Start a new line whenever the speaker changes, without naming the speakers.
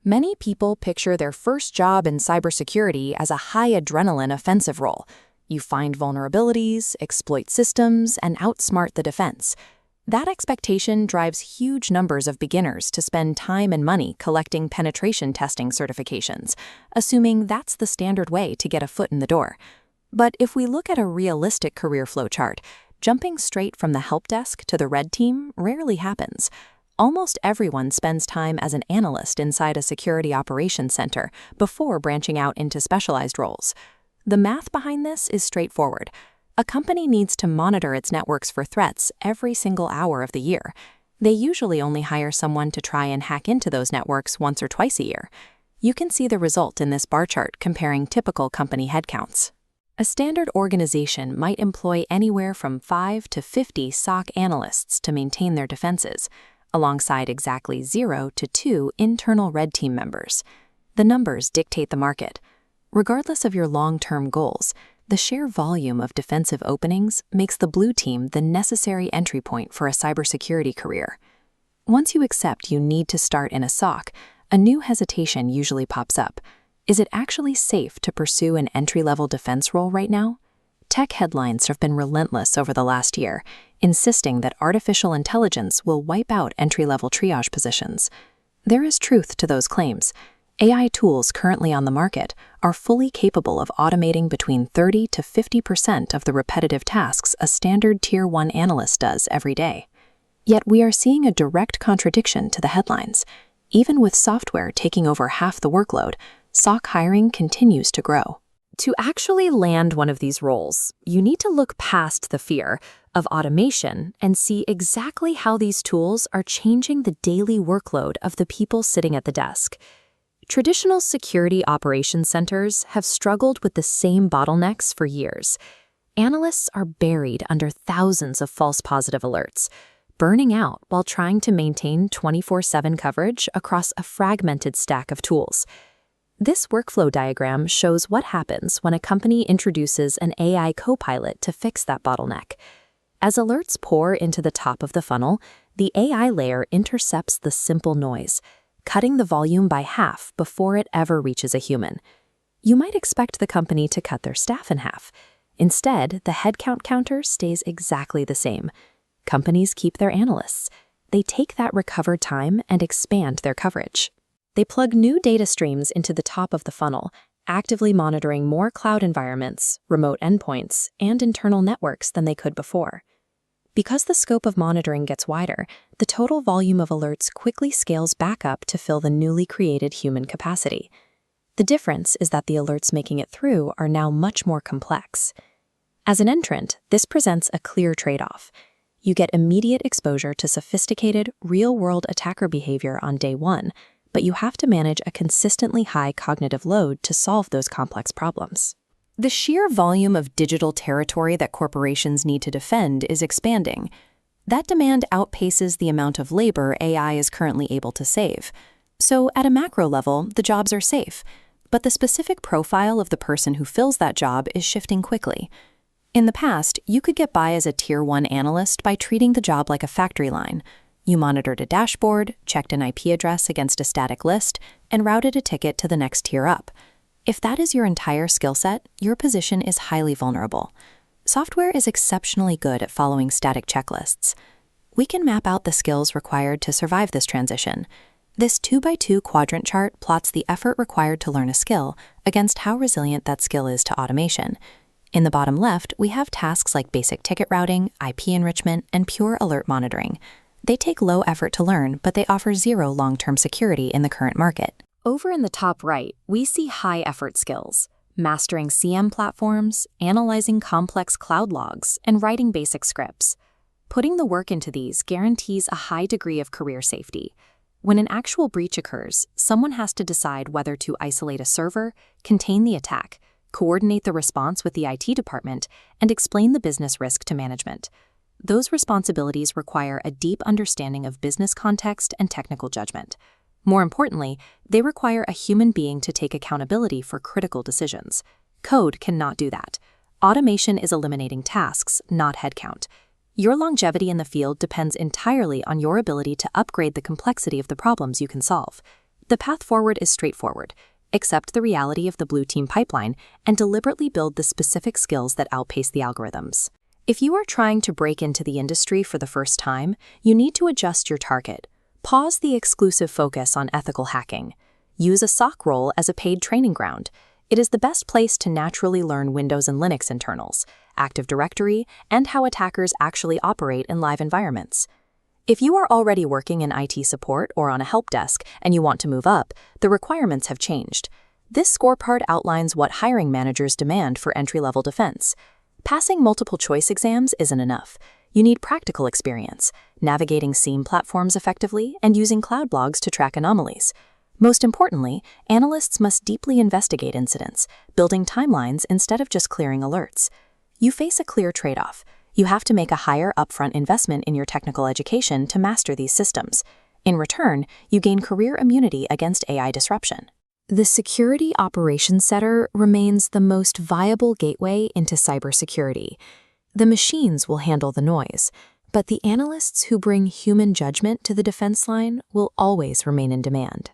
Many people picture their first job in cybersecurity as a high-adrenaline offensive role. You find vulnerabilities, exploit systems, and outsmart the defense. That expectation drives huge numbers of beginners to spend time and money collecting penetration testing certifications, assuming that's the standard way to get a foot in the door. But if we look at a realistic career flow chart, jumping straight from the help desk to the red team rarely happens. Almost everyone spends time as an analyst inside a security operations center before branching out into specialized roles. The math behind this is straightforward. A company needs to monitor its networks for threats every single hour of the year. They usually only hire someone to try and hack into those networks once or twice a year. You can see the result in this bar chart comparing typical company headcounts. A standard organization might employ anywhere from 5 to 50 SOC analysts to maintain their defenses, alongside exactly 0 to 2 internal red team members. The numbers dictate the market. Regardless of your long-term goals, the sheer volume of defensive openings makes the blue team the necessary entry point for a cybersecurity career. Once you accept you need to start in a SOC, a new hesitation usually pops up. Is it actually safe to pursue an entry-level defense role right now? Tech headlines have been relentless over the last year, insisting that artificial intelligence will wipe out entry-level triage positions. There is truth to those claims. AI tools currently on the market are fully capable of automating between 30 to 50% of the repetitive tasks a standard Tier 1 analyst does every day. Yet we are seeing a direct contradiction to the headlines. Even with software taking over half the workload, SOC hiring continues to grow. To actually land one of these roles, you need to look past the fear of automation and see exactly how these tools are changing the daily workload of the people sitting at the desk. Traditional security operations centers have struggled with the same bottlenecks for years. Analysts are buried under thousands of false positive alerts, burning out while trying to maintain 24/7 coverage across a fragmented stack of tools. This workflow diagram shows what happens when a company introduces an AI copilot to fix that bottleneck. As alerts pour into the top of the funnel, the AI layer intercepts the simple noise, cutting the volume by half before it ever reaches a human. You might expect the company to cut their staff in half. Instead, the headcount counter stays exactly the same. Companies keep their analysts. They take that recovered time and expand their coverage. They plug new data streams into the top of the funnel, actively monitoring more cloud environments, remote endpoints, and internal networks than they could before. Because the scope of monitoring gets wider, the total volume of alerts quickly scales back up to fill the newly created human capacity. The difference is that the alerts making it through are now much more complex. As an entrant, this presents a clear trade-off. You get immediate exposure to sophisticated, real-world attacker behavior on day one, but you have to manage a consistently high cognitive load to solve those complex problems. The sheer volume of digital territory that corporations need to defend is expanding. That demand outpaces the amount of labor AI is currently able to save. So at a macro level, the jobs are safe, but the specific profile of the person who fills that job is shifting quickly. In the past, you could get by as a Tier 1 analyst by treating the job like a factory line. You monitored a dashboard, checked an IP address against a static list, and routed a ticket to the next tier up. If that is your entire skill set, your position is highly vulnerable. Software is exceptionally good at following static checklists. We can map out the skills required to survive this transition. This 2x2 quadrant chart plots the effort required to learn a skill against how resilient that skill is to automation. In the bottom left, we have tasks like basic ticket routing, IP enrichment, and pure alert monitoring. They take low effort to learn, but they offer zero long-term security in the current market. Over in the top right, we see high-effort skills, mastering CM platforms, analyzing complex cloud logs, and writing basic scripts. Putting the work into these guarantees a high degree of career safety. When an actual breach occurs, someone has to decide whether to isolate a server, contain the attack, coordinate the response with the IT department, and explain the business risk to management. Those responsibilities require a deep understanding of business context and technical judgment. More importantly, they require a human being to take accountability for critical decisions. Code cannot do that. Automation is eliminating tasks, not headcount. Your longevity in the field depends entirely on your ability to upgrade the complexity of the problems you can solve. The path forward is straightforward. Accept the reality of the blue team pipeline and deliberately build the specific skills that outpace the algorithms. If you are trying to break into the industry for the first time, you need to adjust your target. Pause the exclusive focus on ethical hacking. Use a SOC role as a paid training ground. It is the best place to naturally learn Windows and Linux internals, Active Directory, and how attackers actually operate in live environments. If you are already working in IT support or on a help desk and you want to move up, the requirements have changed. This scorecard outlines what hiring managers demand for entry-level defense. Passing multiple choice exams isn't enough. You need practical experience, navigating SIEM platforms effectively and using cloud logs to track anomalies. Most importantly, analysts must deeply investigate incidents, building timelines instead of just clearing alerts. You face a clear trade-off. You have to make a higher upfront investment in your technical education to master these systems. In return, you gain career immunity against AI disruption. The Security Operations Center remains the most viable gateway into cybersecurity. The machines will handle the noise, but the analysts who bring human judgment to the defense line will always remain in demand.